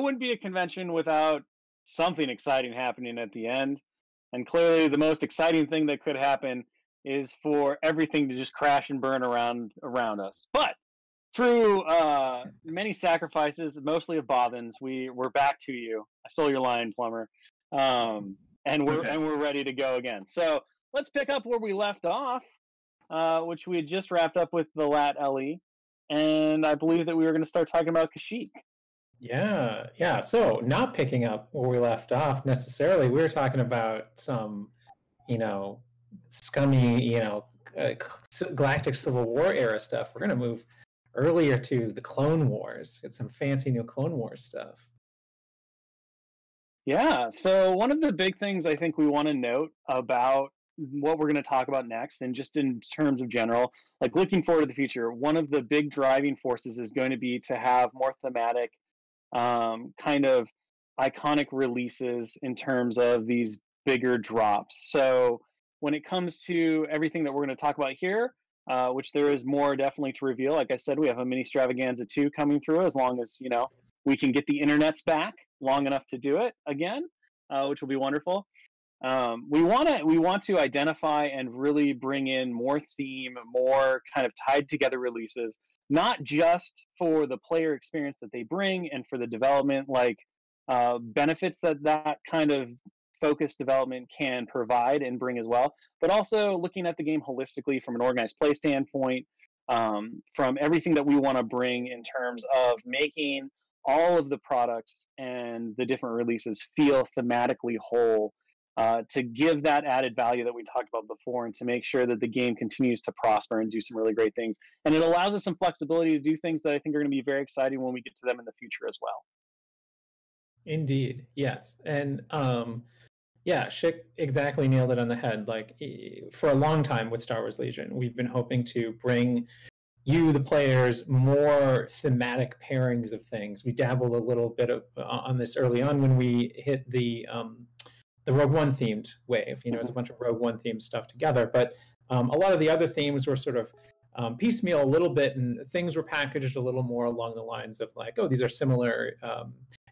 wouldn't be a convention without something exciting happening at the end. And clearly, the most exciting thing that could happen is for everything to just crash and burn around us. But through many sacrifices, mostly of Bobbins, we're back to you. I stole your line, Plumber, and we're ready to go again. So let's pick up where we left off, which we had just wrapped up with the Lat LE, and I believe that we were going to start talking about Kashyyyk. Yeah. So not picking up where we left off necessarily, we were talking about some, scummy, Galactic Civil War era stuff. We're going to move earlier to the Clone Wars. Get some fancy new Clone Wars stuff. Yeah, so one of the big things I think we want to note about what we're going to talk about next, and just in terms of general, like looking forward to the future, one of the big driving forces is going to be to have more thematic, kind of iconic releases in terms of these bigger drops. So when it comes to everything that we're going to talk about here, which there is more definitely to reveal. Like I said, we have a Mini-stravaganza 2 coming through, as long as, we can get the internets back long enough to do it again, which will be wonderful. We want to identify and really bring in more theme, more kind of tied together releases, not just for the player experience that they bring and for the development benefits that kind of focused development can provide and bring as well, but also looking at the game holistically from an organized play standpoint, from everything that we want to bring in terms of making all of the products and the different releases feel thematically whole, to give that added value that we talked about before, and to make sure that the game continues to prosper and do some really great things. And it allows us some flexibility to do things that I think are going to be very exciting when we get to them in the future as well. Indeed, yes. And Schick exactly nailed it on the head. Like, for a long time with Star Wars Legion, we've been hoping to bring you, the players, more thematic pairings of things. We dabbled a little bit on this early on when we hit the Rogue One themed wave. It was a bunch of Rogue One themed stuff together. But a lot of the other themes were sort of piecemeal a little bit, and things were packaged a little more along the lines of like, oh, these are similar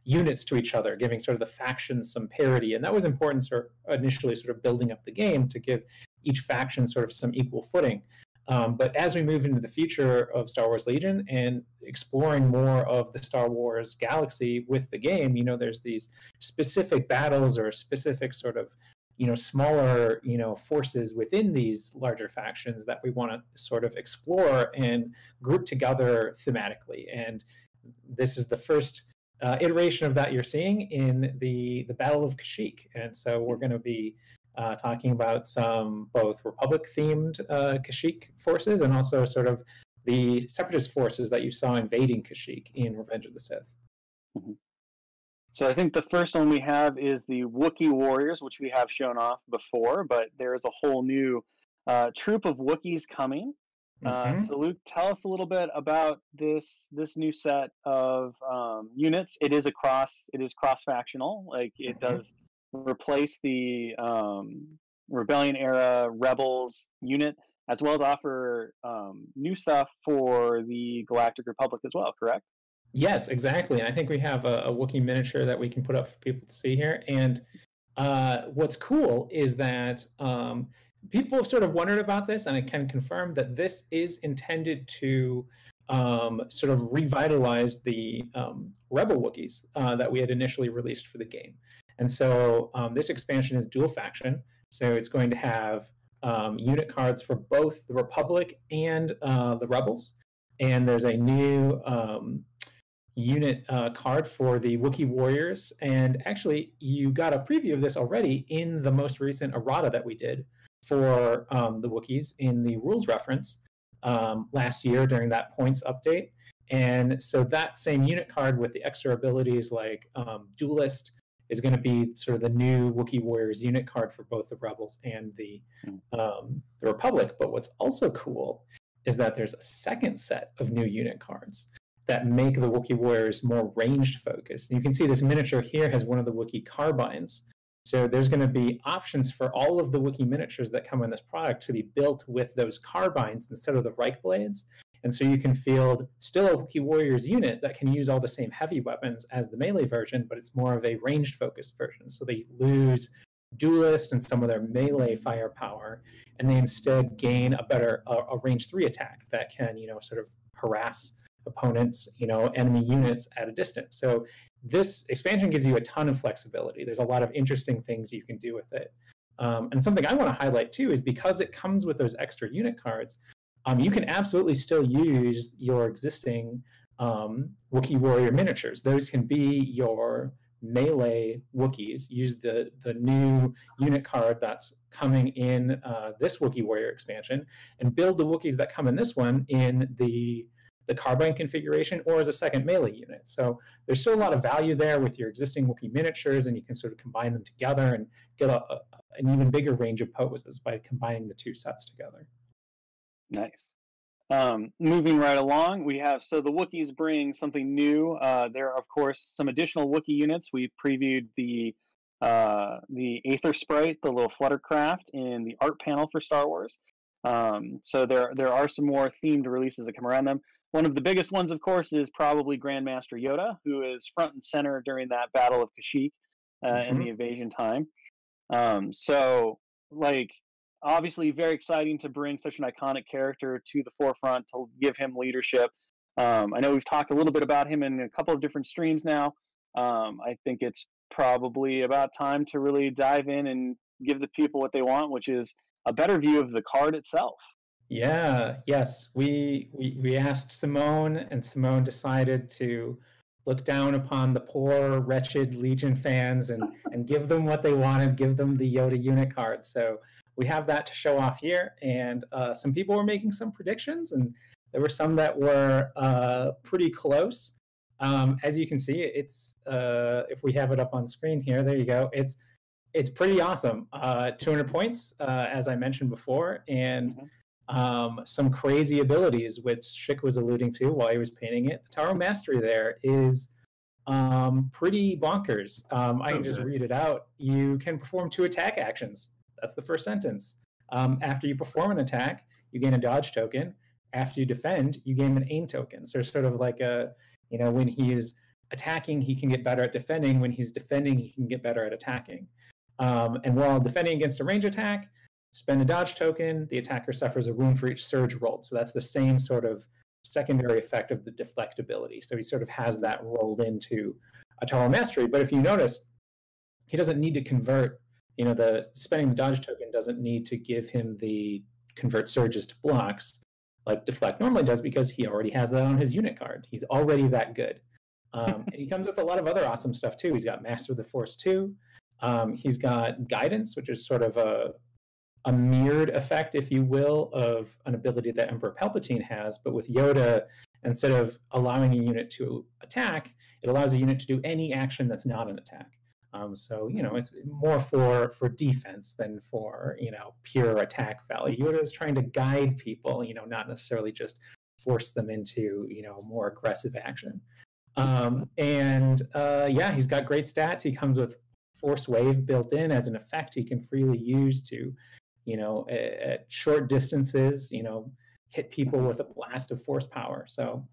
units to each other, giving sort of the factions some parity. And that was important initially sort of building up the game to give each faction sort of some equal footing. But as we move into the future of Star Wars Legion and exploring more of the Star Wars galaxy with the game, there's these specific battles or specific sort of, smaller, forces within these larger factions that we want to sort of explore and group together thematically. And this is the first iteration of that you're seeing in the Battle of Kashyyyk. And so we're going to be talking about some both Republic-themed Kashyyyk forces and also sort of the Separatist forces that you saw invading Kashyyyk in Revenge of the Sith. Mm-hmm. So I think the first one we have is the Wookiee Warriors, which we have shown off before, but there is a whole new troop of Wookiees coming. So Luke, tell us a little bit about this new set of units. It is cross-factional. Like, it does replace the Rebellion era Rebels unit, as well as offer new stuff for the Galactic Republic as well, correct? Yes, exactly. And I think we have a Wookiee miniature that we can put up for people to see here. And what's cool is that people have sort of wondered about this, and I can confirm that this is intended to sort of revitalize the Rebel Wookiees that we had initially released for the game. And so this expansion is dual faction, so it's going to have unit cards for both the Republic and the Rebels. And there's a new unit card for the Wookiee Warriors. And actually, you got a preview of this already in the most recent errata that we did for the Wookiees in the rules reference last year during that points update. And so that same unit card with the extra abilities like Duelist is going to be sort of the new Wookiee Warriors unit card for both the Rebels and the Republic. But what's also cool is that there's a second set of new unit cards that make the Wookiee Warriors more ranged focused. You can see this miniature here has one of the Wookiee carbines. So there's going to be options for all of the Wookiee miniatures that come in this product to be built with those carbines instead of the Reich blades. And so you can field still a Wookiee Warriors unit that can use all the same heavy weapons as the melee version, but it's more of a ranged focused version. So they lose duelist and some of their melee firepower, and they instead gain a range 3 attack that can, sort of harass opponents, enemy units at a distance. So this expansion gives you a ton of flexibility. There's a lot of interesting things you can do with it. And something I want to highlight too is because it comes with those extra unit cards, you can absolutely still use your existing Wookiee Warrior miniatures. Those can be your melee Wookiees. Use the new unit card that's coming in this Wookiee Warrior expansion, and build the Wookiees that come in this one in the carbine configuration or as a second melee unit. So there's still a lot of value there with your existing Wookiee miniatures, and you can sort of combine them together and get an even bigger range of poses by combining the two sets together. Nice. Moving right along, we have, so the Wookiees bring something new. There are, of course, some additional Wookiee units. We previewed the Aether Sprite, the little Fluttercraft, in the art panel for Star Wars. So there are some more themed releases that come around them. One of the biggest ones, of course, is probably Grandmaster Yoda, who is front and center during that Battle of Kashyyyk in the invasion time. So, like, obviously very exciting to bring such an iconic character to the forefront, to give him leadership. I know we've talked a little bit about him in a couple of different streams now. I think it's probably about time to really dive in and give the people what they want, which is a better view of the card itself. Yes. We asked Simone, and Simone decided to look down upon the poor, wretched Legion fans and give them what they wanted, give them the Yoda unit card. So we have that to show off here, and some people were making some predictions, and there were some that were pretty close. As you can see, it's if we have it up on screen here, there you go. It's pretty awesome. 200 points, as I mentioned before, and some crazy abilities, which Schick was alluding to while he was painting it. Taro Mastery there is pretty bonkers. I can just read it out. You can perform 2 attack actions. That's the first sentence. After you perform an attack, you gain a dodge token. After you defend, you gain an aim token. So sort of like when he's attacking, he can get better at defending. When he's defending, he can get better at attacking. And while defending against a range attack, spend a dodge token. The attacker suffers a wound for each surge rolled. So that's the same sort of secondary effect of the deflect ability. So he sort of has that rolled into a Taro Mastery. But if you notice, he doesn't need to convert. The spending the dodge token doesn't need to give him the convert surges to blocks like deflect normally does, because he already has that on his unit card. He's already that good. And he comes with a lot of other awesome stuff too. He's got Master of the Force 2. He's got Guidance, which is sort of a mirrored effect, if you will, of an ability that Emperor Palpatine has. But with Yoda, instead of allowing a unit to attack, it allows a unit to do any action that's not an attack. So it's more for defense than for pure attack value. Yoda is trying to guide people, not necessarily just force them into more aggressive action. He's got great stats. He comes with Force Wave built in as an effect he can freely use to at short distances hit people with a blast of force power. So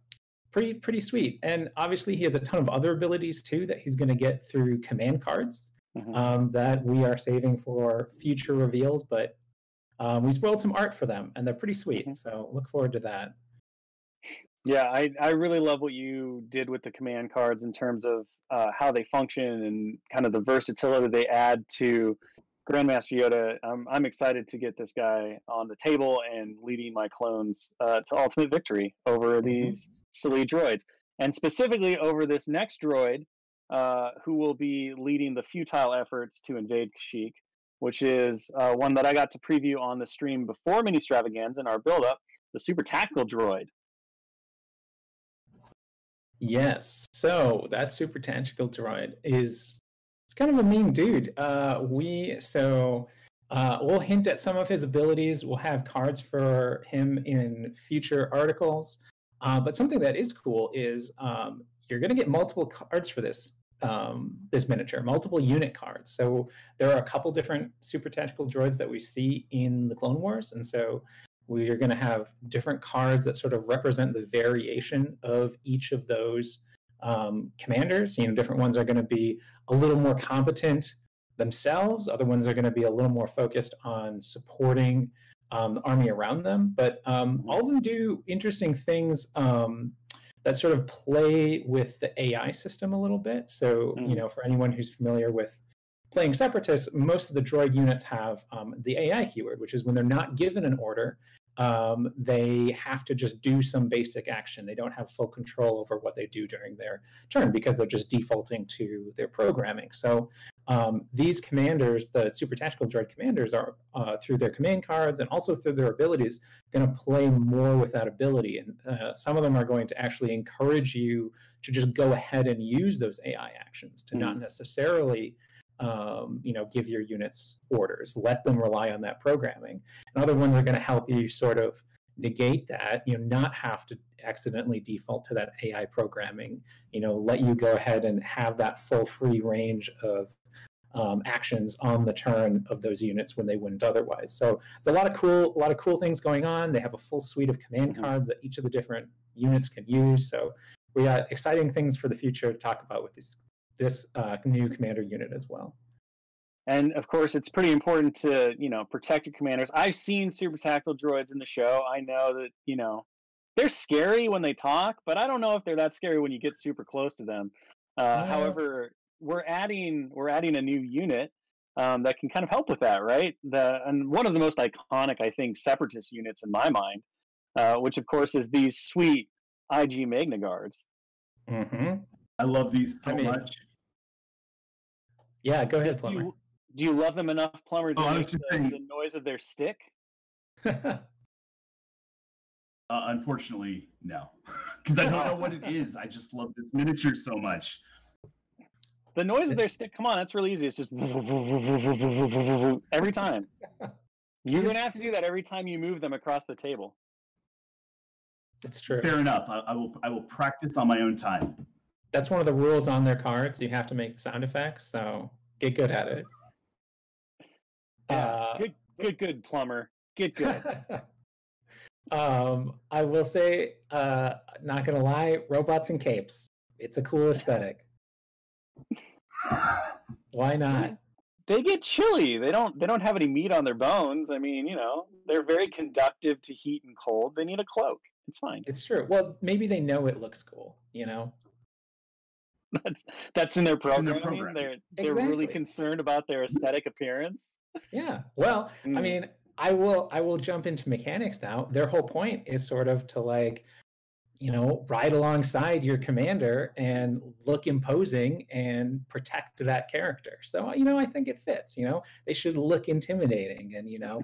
pretty sweet. And obviously he has a ton of other abilities too that he's going to get through command cards that we are saving for future reveals, but we spoiled some art for them, and they're pretty sweet. So look forward to that. Yeah, I really love what you did with the command cards in terms of how they function and kind of the versatility they add to Grandmaster Yoda. I'm excited to get this guy on the table and leading my clones to ultimate victory over these silly droids, and specifically over this next droid who will be leading the futile efforts to invade Kashyyyk, which is one that I got to preview on the stream before Mini-stravaganza in our build-up, the Super Tactical Droid. Yes, so that Super Tactical Droid it's kind of a mean dude. We'll hint at some of his abilities. We'll have cards for him in future articles. But something that is cool is you're going to get multiple cards for this miniature, multiple unit cards. So there are a couple different Super Tactical Droids that we see in the Clone Wars, and so we're going to have different cards that sort of represent the variation of each of those commanders. You know, different ones are going to be a little more competent themselves. Other ones are going to be a little more focused on supporting the army around them. But all of them do interesting things that sort of play with the AI system a little bit. So, you know, for anyone who's familiar with playing Separatists, most of the droid units have the AI keyword, which is when they're not given an order, they have to just do some basic action. They don't have full control over what they do during their turn because they're just defaulting to their programming. So these commanders, the super tactical droid commanders, are through their command cards and also through their abilities going to play more with that ability. And some of them are going to actually encourage you to just go ahead and use those AI actions, to not necessarily you know, give your units orders, let them rely on that programming. And other ones are going to help you sort of negate that, you know, not have to accidentally default to that AI programming, you know, let you go ahead and have that full free range of actions on the turn of those units when they wouldn't otherwise. So it's a lot of cool things going on. They have a full suite of command cards that each of the different units can use. So we got exciting things for the future to talk about with this new commander unit as well. And of course, it's pretty important to, you know, protect your commanders. I've seen super tactical droids in the show. I know that, you know, they're scary when they talk, but I don't know if they're that scary when you get super close to them. However, we're adding a new unit that can kind of help with that, right? And one of the most iconic, I think, Separatist units in my mind, which of course is these sweet IG Magna Guards. I love these so much. Yeah, go ahead, Plumber. Do you love them enough, Plumber, to make the noise of their stick? Unfortunately, no. Because I don't know what it is. I just love this miniature so much. The noise of their stick, come on, that's really easy. It's just every time. You're going to have to do that every time you move them across the table. It's true. Fair enough. I will practice on my own time. That's one of the rules on their cards. You have to make sound effects, so get good at it. Yeah, good, Plumber. Get good. I will say, not gonna lie, robots and capes. It's a cool aesthetic. Why not? They get chilly. They don't have any meat on their bones. I mean, you know, they're very conductive to heat and cold. They need a cloak. It's fine. It's true. Well, maybe they know it looks cool, you know? That's in their programming. They're really concerned about their aesthetic appearance. Yeah. Well, I mean, I will jump into mechanics now. Their whole point is sort of to, like, you know, ride alongside your commander and look imposing and protect that character. So, you know, I think it fits. You know, they should look intimidating. And, you know,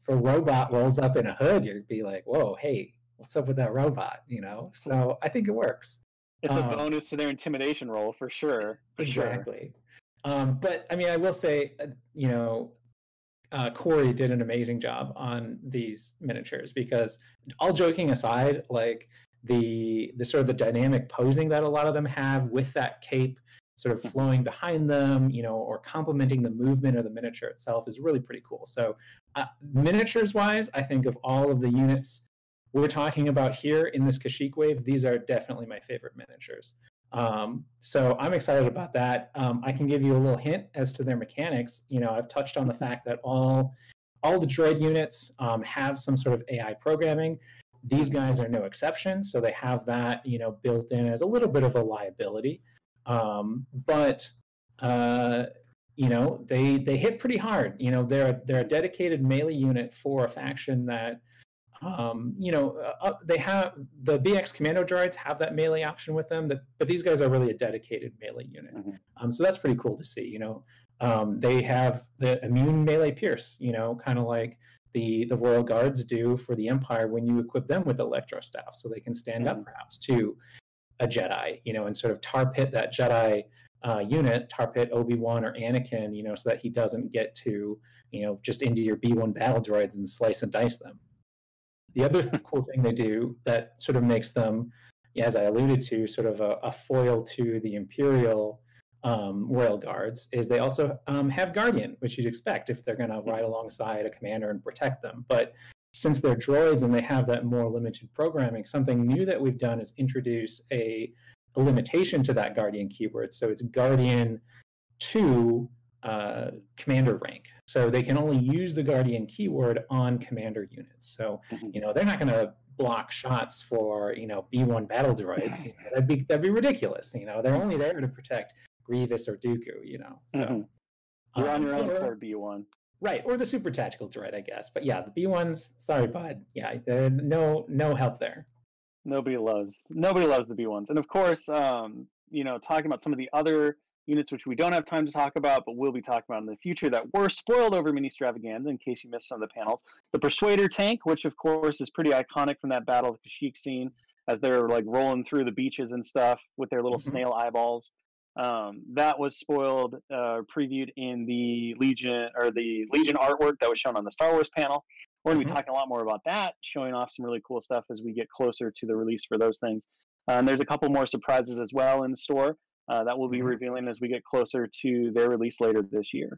if a robot rolls up in a hood, you'd be like, whoa, hey, what's up with that robot? You know, so I think it works. It's a bonus to their intimidation roll for sure. Exactly. But I mean, I will say, you know, Corey did an amazing job on these miniatures, because all joking aside, like the sort of the dynamic posing that a lot of them have with that cape sort of flowing behind them, you know, or complementing the movement of the miniature itself is really pretty cool. So miniatures wise, I think of all of the units we're talking about here in this Kashyyyk wave, these are definitely my favorite miniatures. So I'm excited about that. I can give you a little hint as to their mechanics. You know, I've touched on the fact that all the droid units have some sort of AI programming. These guys are no exception, so they have that, you know, built in as a little bit of a liability. But you know, they hit pretty hard. You know, they're a dedicated melee unit for a faction that you know, they have the BX commando droids have that melee option with them, but these guys are really a dedicated melee unit. So that's pretty cool to see. You know, they have the immune melee pierce, you know, kind of like the Royal Guards do for the Empire when you equip them with electro staff, so they can stand up perhaps to a Jedi, you know, and sort of tar pit that Jedi unit, tar pit Obi-Wan or Anakin, you know, so that he doesn't get to, you know, just into your B1 battle droids and slice and dice them. The other cool thing they do that sort of makes them, as I alluded to, sort of a foil to the Imperial Royal Guards is they also have Guardian, which you'd expect if they're going to ride alongside a commander and protect them. But since they're droids and they have that more limited programming, something new that we've done is introduce a limitation to that Guardian keyword. So it's Guardian to commander rank. So they can only use the Guardian keyword on commander units. So, they're not going to block shots for, B1 battle droids. That'd be ridiculous. They're only there to protect Grievous or Dooku, So you're on your own for B1. Right, or the super tactical droid, I guess. But yeah, the B1s, sorry, bud. Yeah, no help there. Nobody loves the B1s. And of course, talking about some of the other units which we don't have time to talk about, but we'll be talking about in the future that were spoiled over Mini-stravaganza in case you missed some of the panels. The Persuader tank, which of course is pretty iconic from that Battle of Kashyyyk scene as they're like rolling through the beaches and stuff with their little snail eyeballs. That was spoiled, previewed in the Legion artwork that was shown on the Star Wars panel. We're going to be talking a lot more about that, showing off some really cool stuff as we get closer to the release for those things. And there's a couple more surprises as well in the store that we'll be revealing as we get closer to their release later this year.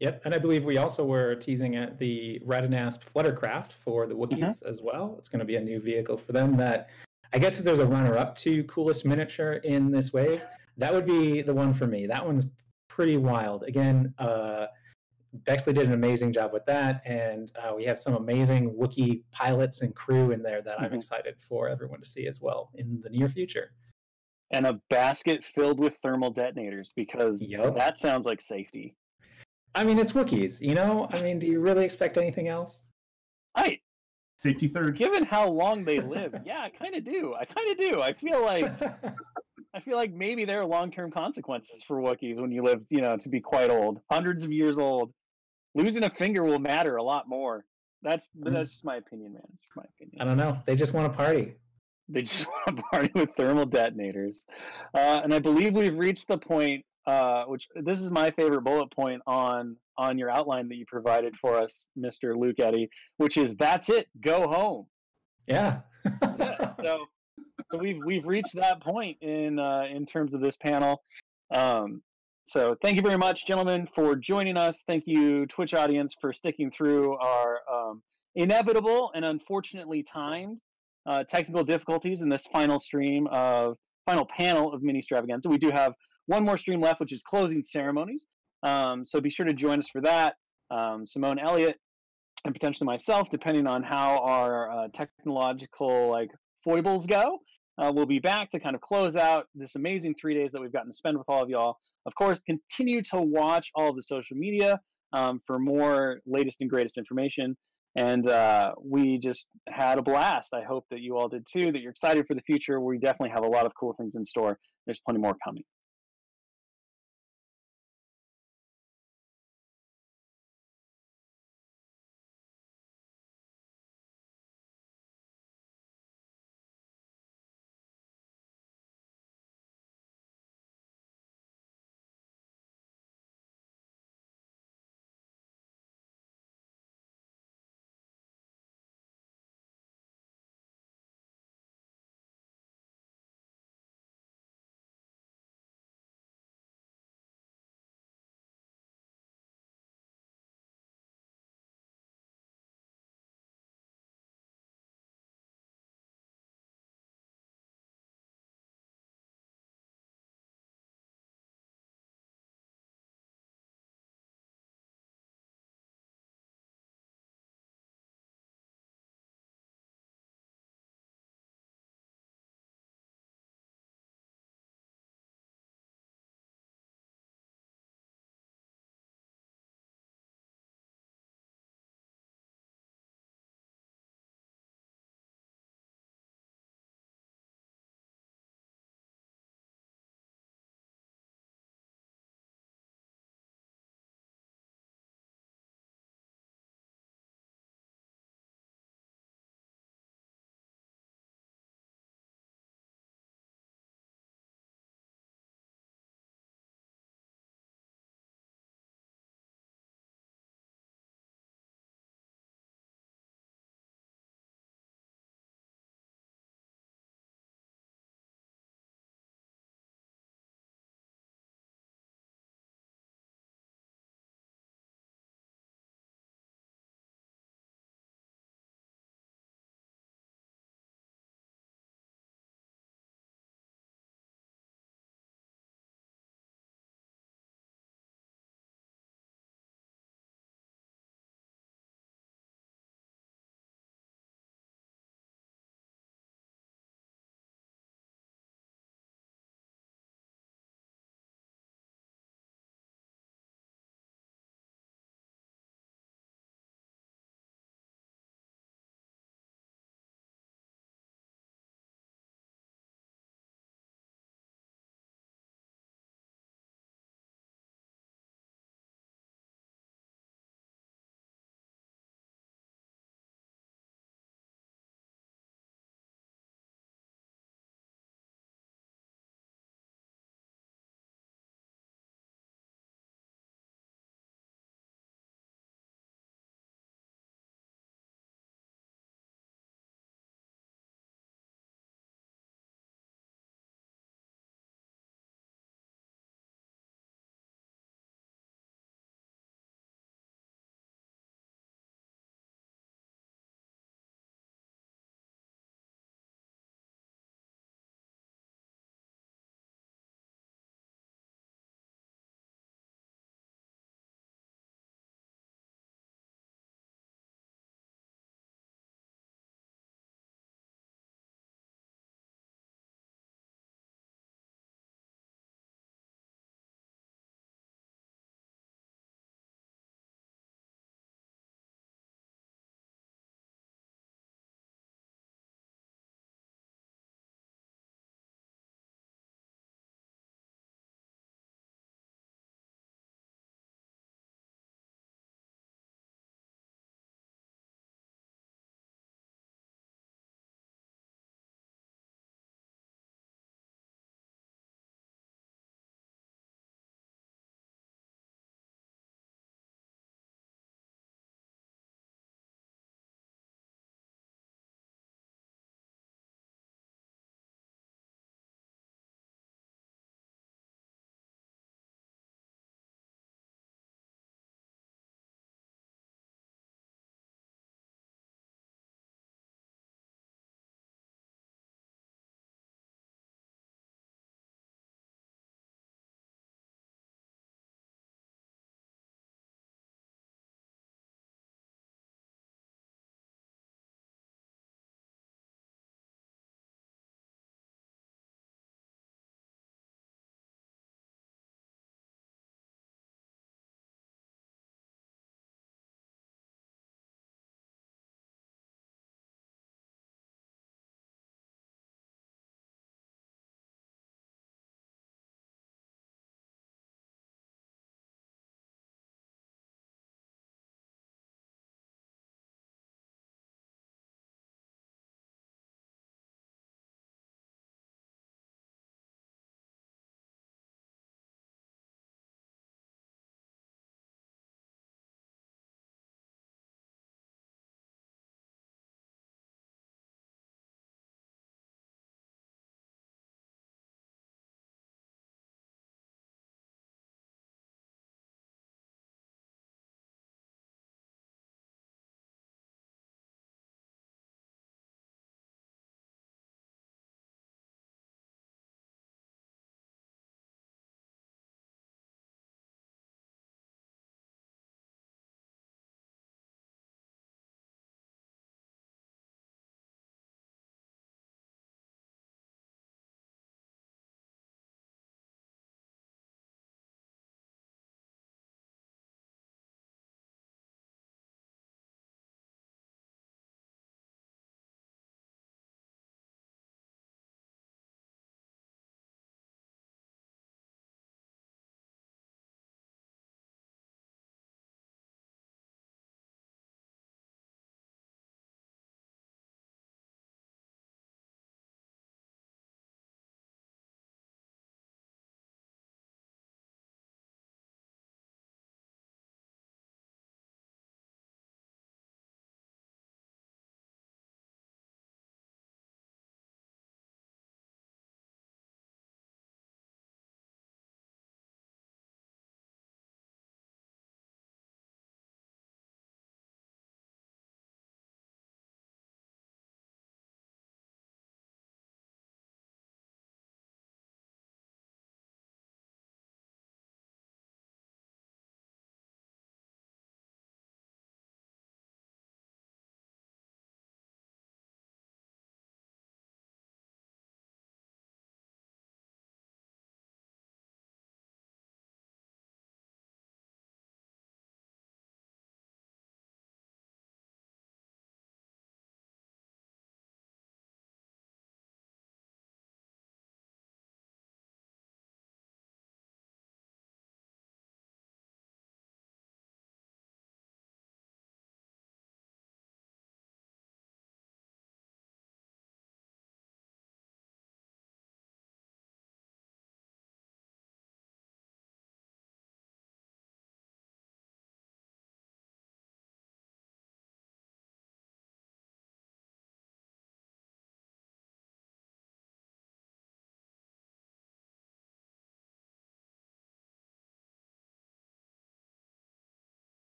Yep, and I believe we also were teasing at the Radanasp Fluttercraft for the Wookiees as well. It's going to be a new vehicle for them that, I guess if there's a runner-up to coolest miniature in this wave, that would be the one for me. That one's pretty wild. Again, Bexley did an amazing job with that, and we have some amazing Wookiee pilots and crew in there that I'm excited for everyone to see as well in the near future. And a basket filled with thermal detonators, because that sounds like safety. I mean, it's Wookiees, do you really expect anything else? Safety third. Given how long they live, yeah, I kind of do. I feel like maybe there are long-term consequences for Wookiees when you live, to be quite old, hundreds of years old. Losing a finger will matter a lot more. That's just my opinion, man. It's just my opinion. I don't know. They just want to party. They just want to party with thermal detonators. And I believe we've reached the point, which this is my favorite bullet point on your outline that you provided for us, Mr. Luke Eddy, which is that's it, go home. Yeah. So we've reached that point in terms of this panel. So thank you very much, gentlemen, for joining us. Thank you, Twitch audience, for sticking through our inevitable and unfortunately timed technical difficulties in this final panel of Mini-stravaganza. We do have one more stream left, which is closing ceremonies. So be sure to join us for that. Simone Elliott and potentially myself, depending on how our technological foibles go. We'll be back to kind of close out this amazing 3 days that we've gotten to spend with all of y'all. Of course, continue to watch all of the social media for more latest and greatest information. And we just had a blast. I hope that you all did too, that you're excited for the future. We definitely have a lot of cool things in store. There's plenty more coming.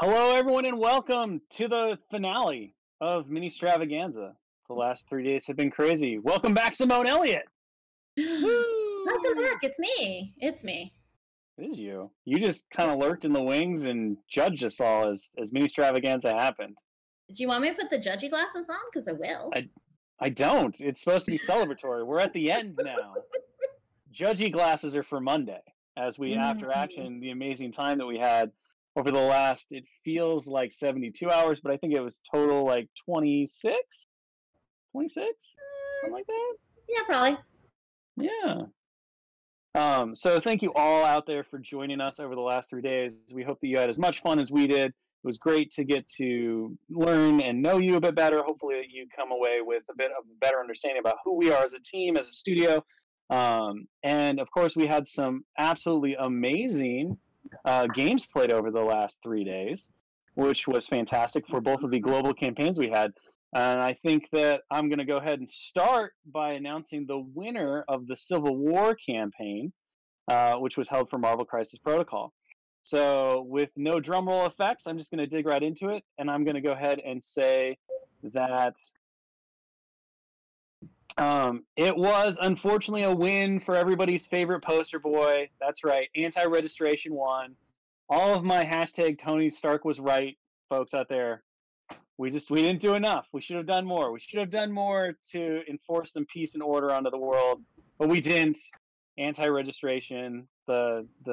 Hello, everyone, and welcome to the finale of Mini-stravaganza. The last 3 days have been crazy. Welcome back, Simone Elliott. Welcome Woo! back. It's me. It's me. It is you. You just kind of lurked in the wings and judged us all as Mini-stravaganza happened. Do you want me to put the judgy glasses on? Because I will. I don't. It's supposed to be celebratory. We're at the end now. Judgy glasses are for Monday, as we after action the amazing time that we had over the last, it feels like 72 hours, but I think it was total like 26? 26? Something like that? Yeah, probably. Yeah. So thank you all out there for joining us over the last 3 days. We hope that you had as much fun as we did. It was great to get to learn and know you a bit better. Hopefully you come away with a bit of a better understanding about who we are as a team, as a studio. And of course we had some absolutely amazing games played over the last 3 days, which was fantastic for both of the global campaigns we had. And I think that I'm going to go ahead and start by announcing the winner of the Civil War campaign, which was held for Marvel Crisis Protocol. So with no drumroll effects, I'm just going to dig right into it, and I'm going to go ahead and say that it was unfortunately a win for everybody's favorite poster boy. That's right, anti-registration won. All of my hashtag Tony Stark was right, folks out there. We didn't do enough. We should have done more. We should have done more to enforce some peace and order onto the world, but we didn't. Anti-registration, Captain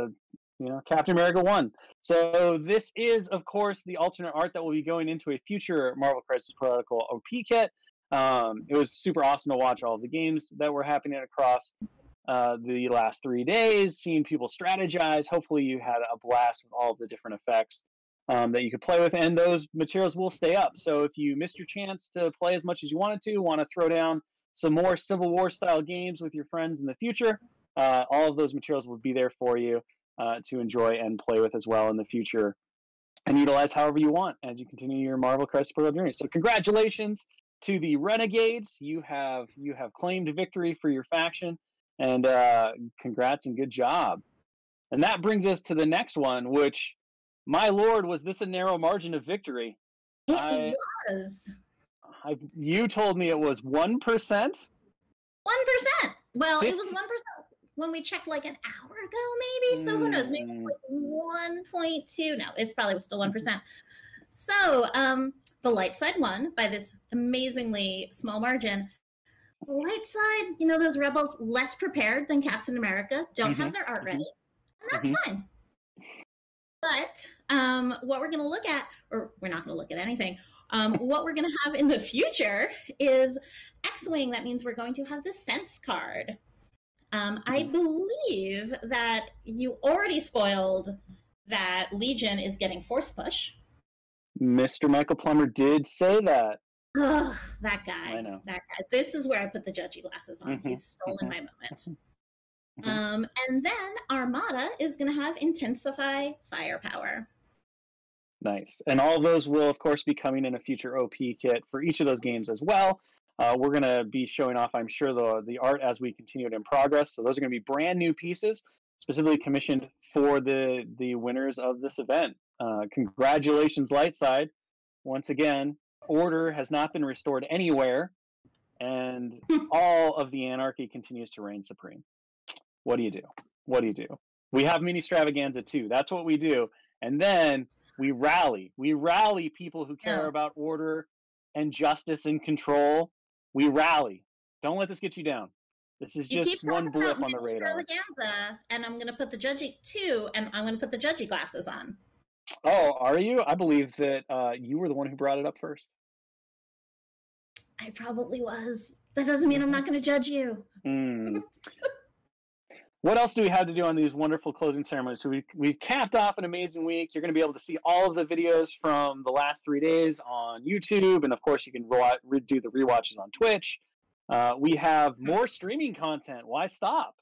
America won. So this is, of course, the alternate art that will be going into a future Marvel Crisis Protocol OP kit. It was super awesome to watch all of the games that were happening across the last 3 days, seeing people strategize. Hopefully you had a blast with all of the different effects that you could play with, and those materials will stay up. So if you missed your chance to play as much as you wanted to, want to throw down some more Civil War style games with your friends in the future, all of those materials will be there for you to enjoy and play with as well in the future, and utilize however you want as you continue your Marvel Crisis Protocol journey. So congratulations to the Renegades. You have claimed victory for your faction, and congrats and good job. And that brings us to the next one, which, my lord, was this a narrow margin of victory? It was. You told me it was 1%? 1%. Well, it was 1% when we checked like an hour ago, maybe. So who knows? Maybe like 1.2. No, it's probably still 1%. So the light side won by this amazingly small margin. The light side, those rebels less prepared than Captain America, don't have their art ready. And that's fine. But what we're going to look at, or we're not going to look at anything, what we're going to have in the future is X-Wing. That means we're going to have the Sense card. I believe that you already spoiled that Legion is getting Force Push. Mr. Michael Plummer did say that. Ugh, that guy. I know. That guy. This is where I put the judgy glasses on. He's stolen my moment. And then Armada is going to have Intensify Firepower. Nice. And all of those will, of course, be coming in a future OP kit for each of those games as well. We're going to be showing off, I'm sure, the art as we continue it in progress. So those are going to be brand new pieces, specifically commissioned for the winners of this event. Congratulations, Lightside. Once again, order has not been restored anywhere, and all of the anarchy continues to reign supreme. What do you do? What do you do? We have Mini-stravaganza too. That's what we do. And then we rally. We rally people who care about order and justice and control. We rally. Don't let this get you down. This is just one blip on the radar. And I'm going to put the judgy too, and I'm going to put the judgy glasses on. Oh, are you? I believe that you were the one who brought it up first. I probably was. That doesn't mean I'm not going to judge you. What else do we have to do on these wonderful closing ceremonies? So we've capped off an amazing week. You're going to be able to see all of the videos from the last 3 days on YouTube. And, of course, you can do the rewatches on Twitch. We have more streaming content. Why stop?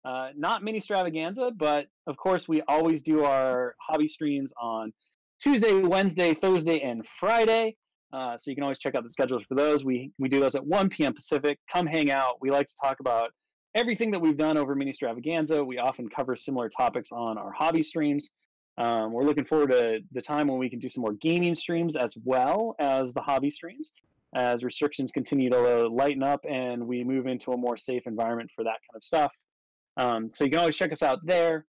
Not Mini-stravaganza, but, of course, we always do our hobby streams on Tuesday, Wednesday, Thursday, and Friday. So you can always check out the schedules for those. We do those at 1 p.m. Pacific. Come hang out. We like to talk about everything that we've done over Mini-stravaganza. We often cover similar topics on our hobby streams. We're looking forward to the time when we can do some more gaming streams as well as the hobby streams, as restrictions continue to lighten up and we move into a more safe environment for that kind of stuff. So you can always check us out there.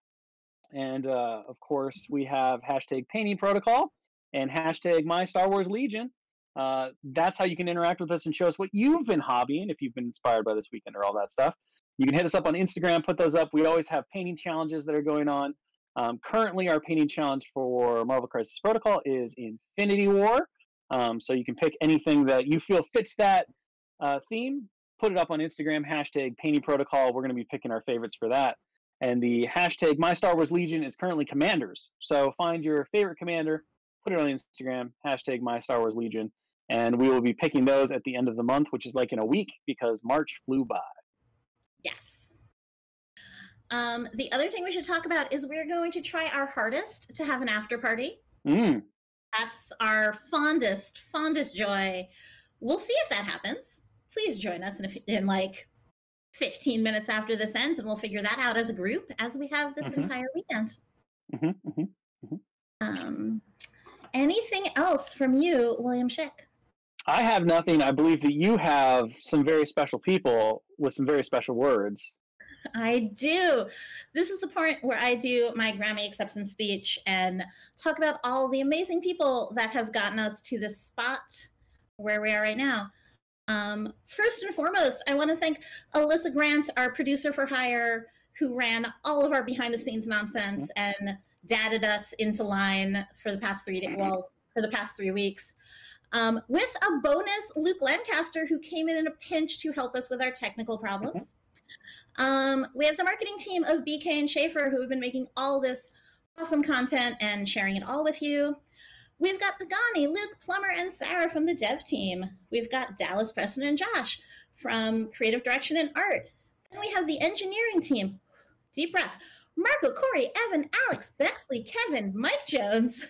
And of course, we have hashtag painting protocol and hashtag my Star Wars Legion. That's how you can interact with us and show us what you've been hobbying, if you've been inspired by this weekend or all that stuff. You can hit us up on Instagram, put those up. We always have painting challenges that are going on. Currently, our painting challenge for Marvel Crisis Protocol is Infinity War. So you can pick anything that you feel fits that theme, put it up on Instagram, hashtag painting protocol. We're going to be picking our favorites for that. And the hashtag My Star Wars Legion is currently Commanders. So find your favorite commander, put it on Instagram, hashtag My Star Wars Legion. And we will be picking those at the end of the month, which is like in a week, because March flew by. Yes. The other thing we should talk about is we're going to try our hardest to have an after party. That's our fondest joy. We'll see if that happens. Please join us in like 15 minutes after this ends, and we'll figure that out as a group as we have this entire weekend. Anything else from you, William Schick? I have nothing. I believe that you have some very special people with some very special words. I do. This is the part where I do my Grammy acceptance speech and talk about all the amazing people that have gotten us to this spot where we are right now. First and foremost, I want to thank Alyssa Grant, our producer for hire, who ran all of our behind-the-scenes nonsense and dadded us into line for the past 3 days. Well, for the past 3 weeks. With a bonus, Luke Lancaster, who came in a pinch to help us with our technical problems. We have the marketing team of BK and Schaefer, who have been making all this awesome content and sharing it all with you. We've got Pagani, Luke, Plummer, and Sarah from the dev team. We've got Dallas, Preston, and Josh from creative direction and art. Then we have the engineering team. Deep breath. Marco, Corey, Evan, Alex, Bexley, Kevin, Mike Jones.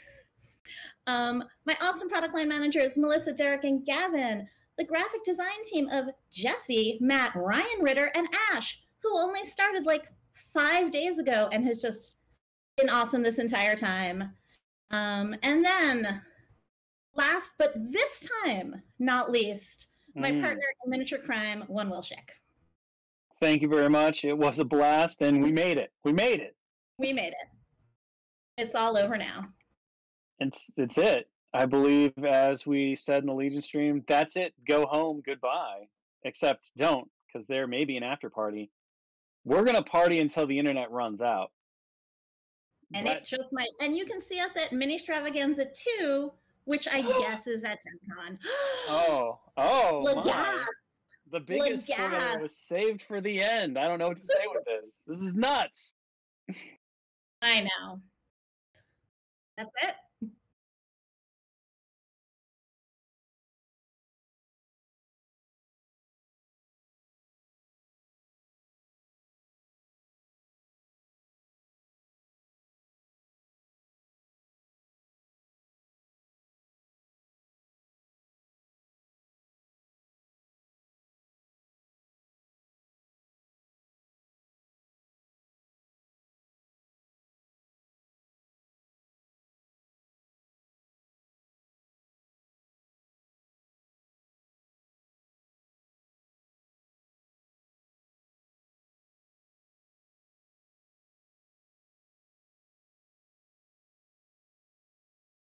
My awesome product line managers, Melissa, Derek, and Gavin. The graphic design team of Jesse, Matt, Ryan Ritter, and Ash, who only started like 5 days ago and has just been awesome this entire time. And then, last but this time not least, my partner in miniature crime, one Will Schick. Thank you very much. It was a blast, and we made it. We made it. We made it. It's all over now. It's it. I believe, as we said in the Legion stream, that's it. Go home. Goodbye. Except don't, because there may be an after party. We're going to party until the internet runs out. And it just might. And you can see us at Mini-stravaganza 2, which I guess is at Gen Con. Oh, my. The biggest spoiler was saved for the end. I don't know what to say with this. This is nuts. I know. That's it.